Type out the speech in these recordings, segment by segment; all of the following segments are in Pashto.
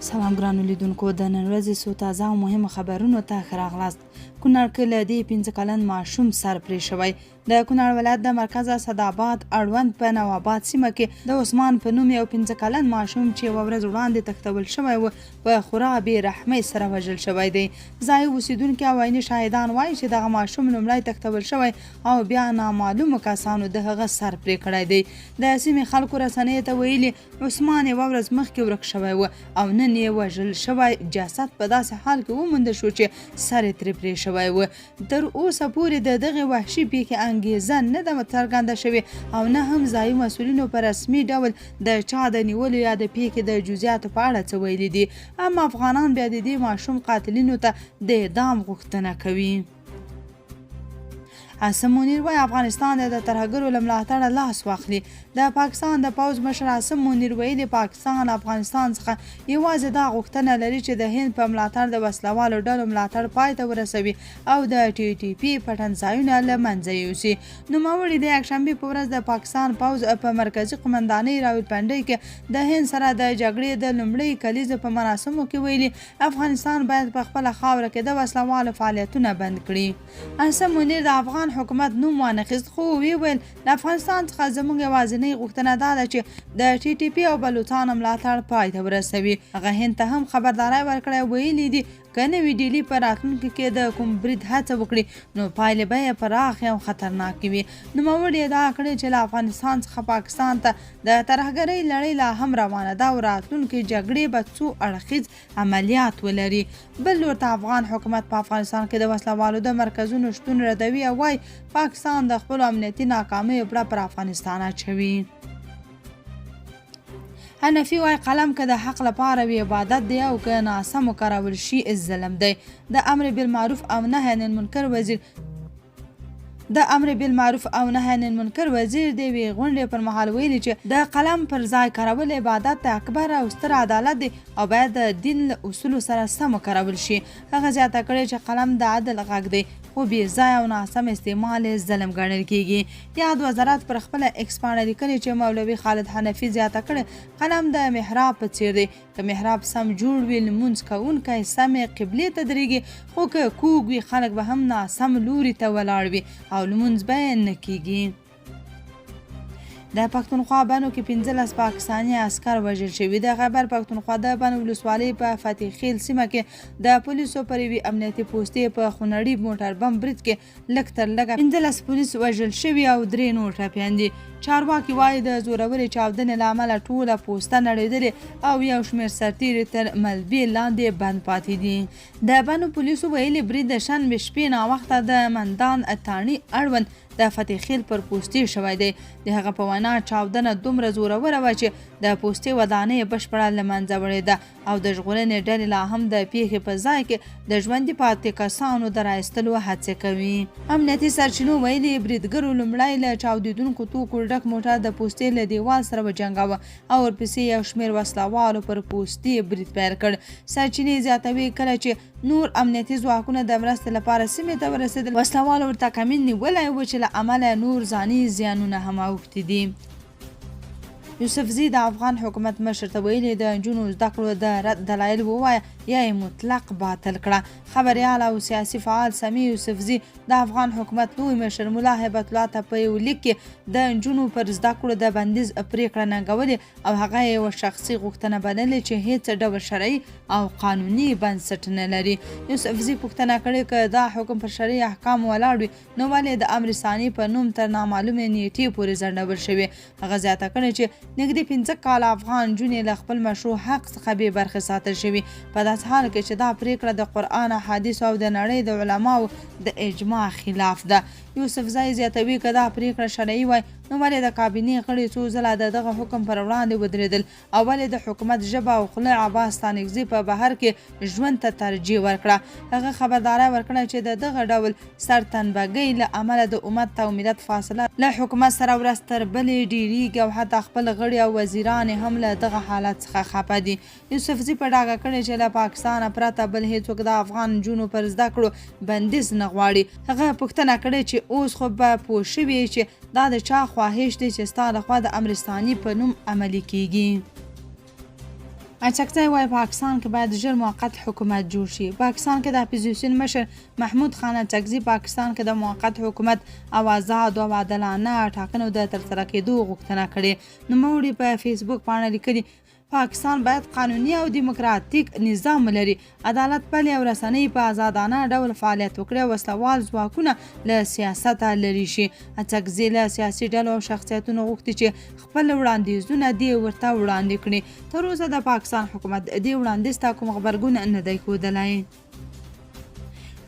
سلام ګرانو لیدونکو، د نن ورځې څو تازه او مهمو خبرونو ته ښه راغلاست. کونړ کې له دې 15 کلن ماشوم سر پرې شوی. د کونړ ولایت د مرکز اسداباد اړوند په نواباد سیمه کې د عثمان په نوم یو 15 کلن ماشوم چې یوه ورځ وړاندې تښتول شوی و په خورا بې رحمۍ سره وژل شوی دی. ځایي اوسیدونکي او عیني شاهدان وایي چې دغه ماشوم لومړی تښتول شوی او بیا نامعلومو کسانو د هغه سر پرې کړی دی. د سیمې خلکو رسنیو ته ویلي عثمان یوه ورځ مخکې ورک شوی و او نن یې وژل شوی جسد په داسې حال کې وموندل شو چې سر یې ترې پرې شوی و. تر اوسه پورې د دغې وحشي پیښې انګیزه نه ده څرګنده شوې او نه هم ځایي مسؤلینو په رسمي ډول د چا د نیولو یا د پیښې د جزئیاتو په اړه څه ویلي دي. اما افغانان بیا د دې ماشوم قاتلینو ته د اعدام غوښتنه کوي. عاصم منیر وایي افغانستان د ترهګرو له ملاتړه لاس واخلي. د پاکستان د پوځ مشر عاصم منیر ویلي پاکستان افغانستان څخه یوازې دا غوښتنه لري چې د هند په ملاتړ د وسلوالو ډلو ملاتړ پای ته ورسوي او د TTP پټنځایونه له منځه یوسي. نوموړي د یکشنبې په ورځ د پاکستان پوځ په مرکزي قمندانۍ راولپنډۍ کې د هند سره د جګړې د لومړۍ کلیزې په مراسمو کې ویلي افغانستان باید په خپله خاوره کې د وسلوالو فعالیتونه بند کړي. عاصم منیر د افغان حکومت نوم وانخیست خو ویل د افغانستان څخه زموږ یوازینۍ غوښتنه دا ده چې د TTP او بلوچستان ملاتړ پای ته ورسوي. هغه هند ته هم خبرداری ورکړی ویلي دي که نوي ډیلي په راتلونکي کې د کوم برید هڅه وکړي نو پایلې به یې پراخې او خطرناکې وي. نوموړي ادعا کړې چې له افغانستان څخه پاکستان ته د ترهګرۍ لړۍ لا هم روانه ده او راتلونکي جګړې به څو اړخیز عملیات ولري. بل لور ته افغان حکومت په افغانستان کې د وسلوالو د مرکزونو شتون ردوي او وایي پاکستان د خپلو امنیتي ناکامیو پړه پر افغانستان اچوي. حنفي وایي قلم که د حق لپاره وي عبادت دی او که ناسمو کارول شي ظلم دی. د امر بالمعروف او نهي عن المنکر وزیر د وی غونډې پر مهال ویلي چې د قلم پر ځای کارول عبادت د اکبر او ستر عدالت دی او باید د دین له اصولو سره سم کارول شي. هغه زیاته کړې چې قلم د عدل غږ دی خو بې ځای او ناسم استعمال ظلم ګڼل کیږي. یاد وزارت پر خپله ایکس پاڼه لیکلي چې مولوي خالد حنفي زیاته کړې قلم د محراب په څیر دی، که محراب سم جوړ وي لمونځ کوونکی سمې قبلې ته درېږي خو که کوږ وي خلک به هم ناسم لوري ته ولاړ وي او لمونځ به یې نه کیږي. د پښتونخوا بنو کې 15 پاکستاني عسکر وژل شوي. د خیبر پښتونخوا د بنو ولسوالۍ په فتح خیل سیمه کې د پولیسو پر یوې امنیتي پوستې په خونړي موټر بم برید کې لږ تر لږه 15 پولیس وژل شوي او 3 نور ټپیان دي. چارواکي وایي د زورورې چاودنې له امله ټوله پوسته نړېدلې او یو شمېر سرتیري تر ملبې لاندې بند پاتې دي. د بنو پولیسو ویلي برید د شنبې شپې ناوخته د مندان اتاڼي اړوند د فتح خیل پر پوستې شوی دی. د هغه په وینا چاودنه دومره زوروره وه چې د پوستې ودانۍ بشپړه له منځه وړې ده او د ژغورنې ډلې لا هم د پیښې په ځای کې د ژوندي پاتې کسانو د رایستلو هڅې کوي. امنیتي سرچینو ویلي بریدګرو لومړی له چاودېدونکو توکو ډک موټر د پوستې له دیوال سره وجنګاوه او ورپسې یو شمېر وسلوالو پر پوستې برید پیل کړ. سرچینې زیاتوي کله چې نور امنیتي ځواکونه د مرستې لپاره سیمې ته ورسېدل وسلوالو ورته کمین نیولی و چې له امله نور ځاني زیانونه هم اوښتي دي. یوسفزي د افغان حکومت مشر ته ویلي د نجونو زده کړو د رد دلایل ووایه یا یې مطلق باطل کړه. خبریال او سیاسي فعال سمیع یوسفزي د افغان حکومت لوی مشر ملا هیبت الله ته په یو لیک کې د نجونو پر زده کړو د بندیز پریکړه ننګولې او هغه یوه شخصي غوښتنه بللې چې هیڅ ډول شرعي او قانوني بنسټ نه لري. یوسفزي پوښتنه کړې که دا حکم پر شرعي احکامو ولاړ وي نو ولې د امر ثاني په نوم تر نامعلومې نیټې پورې ځنډول شوې. هغه زیاته کړې چې نږدې 15 کاله افغان نجونې له خپل مشروع حق څخه بې برخې ساتل شوي په داسې حال کې چې دا پریکړه د قرآن حدیث او د نړۍ د علماو د اجماع خلاف ده. یوسفزي زیاتوي که دا پریکړه شرعي وای نو ولې د کابینې غړي څو ځله د دغه حکم پر وړاندې ودرېدل او ولې د حکومت ژبه او خوله عباس ستانکزي په بهر کې ژوند ته ترجیح ورکړه. هغه خبرداری ورکړه چې د دغه ډول سرتنبګۍ له امله د امت او ملت فاصله له حکومت سره ورځ تر بلې ډېریږي او حتی خپل غړي او وزیران هم له دغه حالت څخه خفه دي. یوسفزي په ډاګه کړې چې له پاکستانه پرته بل هیڅوک د افغان نجونو پر زده کړو بندیز نه غواړي. هغه پوښتنه کړې چې اوس خو به پوه شوي چې دا د چا خواهش دی چې ستا لخوا د امر ثاني په نوم عملي کیږي. اچکزی وای پاکستان کې باید ژر موقت حکومت جوړ شي. پاکستان کې د اپوزیشن مشر محمود خان اچکزی پاکستان کې د موقت حکومت او آزاد او عادلانه ټاکنو د ترسره کېدو غوښتنه کړې. نوموړي په فیسبوک باندې لیکلي پاکستان باید قانوني او دیموکراتیک نظام لري، عدالت پلي او رسنۍ په آزادانه ډول فعالیت وکړي، وسلوال ځواکونه له سیاسته لرې شي. اڅکزي له سیاسي ډلو او شخصیتونو غوښتي چې خپل وړاندیزونه دې ورته وړاندې کړي. تر اوسه د پاکستان حکومت دې وړاندیز ته کوم غبرګون نه دی ښودلی.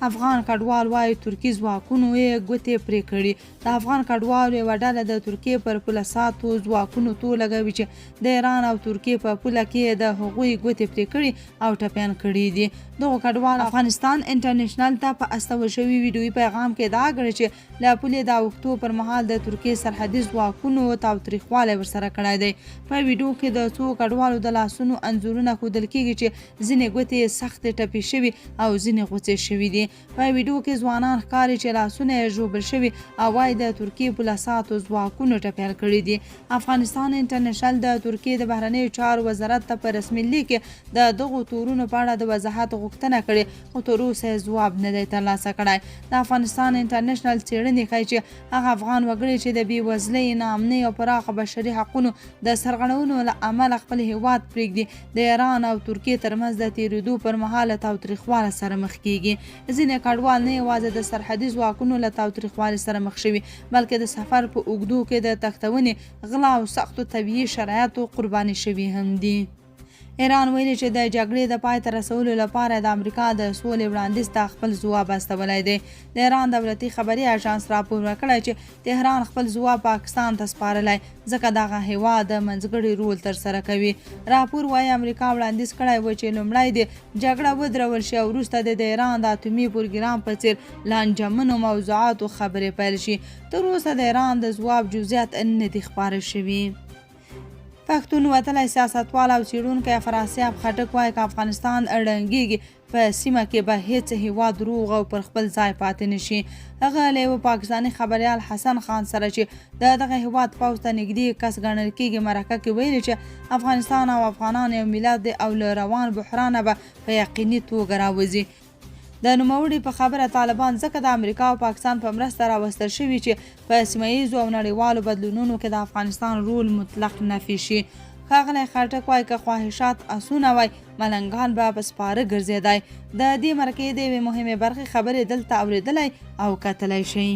افغان کډوال وايي ترکي ځواکونو یې ګوتې پرې کړي. د افغان کډوالو یوه ډله د ترکیې پر پوله ساتو ځواکونو تو لګوي چې د ایران او ترکیې په پوله کې د هغوی ګوتې پرې کړي او ټپیان کړي دي. دغو کډوال افغانستان انټرنیشنل ته په استول شوي ویډیویي پیغام کې ادعا کړې چې له پولې د اوښتو پر مهال د ترکیې سرحدي ځواکونو تاوتریخوالی ورسره کړی دی. په ویډیو کې د څو کډوالو د لاسونو انځورونه ښودل کېږي چې ځینې ګوتې سختې ټپي شوي او ځینې غوڅې شوي دي. په ویډیو کې ځوانان ښکاري چې لاسونه یې ژوبل شوي او وايي د ترکیې پوله ساتو ځواکونو ټپیان کړي دي. افغانستان انټرنیشنل د ترکیې د بهرنیو چارو وزارت ته په رسمي لیک کې د دغو تورونو په اړه د وضاحت غوښتنه کړې، خو تر اوسه یې ځواب نه دی ترلاسه کړی. د افغانستان انټرنیشنل څېړنې ښایي چې هغه افغان وګړي چې د بېوزلۍ، ناامنۍ او پراخه بشري حقونو د سرغړونو له امله خپل هیواد پرېږدي، د ایران او ترکیې ترمنځ د تېرېدو پر مهال له تاوتریخوالي سره مخ کېږي. ځینې کډوال نه یوازې د سرحدي ځواکونو له تاوتریخوالي سره مخ شوي، بلکې د سفر په اوږدو کې د تښتونې، غلا او سختو طبیعي شرایطو قرباني شوي هم دي. ایران ویلي چې د جګړې د پای ته رسولو لپاره د امریکا د سولې وړاندیز ته خپل ځواب استولی دی. د ایران دولتي خبري اژانس راپور ورکړی چې تهران خپل ځواب پاکستان ته سپارلی، ځکه دغه هیواد د منځګړي رول ترسره کوي. راپور وایي امریکا وړاندیز کړی و چې لومړی د جګړه ودرول شي او وروسته د ایران د اټومي پروګرام په څیر لانجمنو موضوعاتو خبرې پیل شي. تر اوسه د ایران د ځواب جزئیات نه دي خپاره شوي. پښتون وتلی سیاستوال او څېړونکی افراسیاب خټک وایي که افغانستان ړنګېږي په سیمه کې به هیڅ هیواد روغ او پر خپل ځای پاتې نشي. هغه له یوه پاکستاني خبریال حسن خان سره چې د دغه هیواد پوځ ته نږدې کس ګڼل کېږي مرکه کې ویلي چې افغانستان او افغانان یو ملت دی او له روان بحرانه به په یقیني توګه راوځي. د نوموړي په خبره طالبان ځکه د امریکا او پاکستان په مرسته راوستل شوي چې په سیمه ییزو او نړیوالو بدلونونو کې د افغانستان رول مطلق نفي شي. ښاغلی خټک وایي که خواهشات اسونه وای ملنګان به په سپاره ګرځېدای. د دې مرکې د یوې مهمې برخې خبرې دلته اورېدلی او کتلی شئ.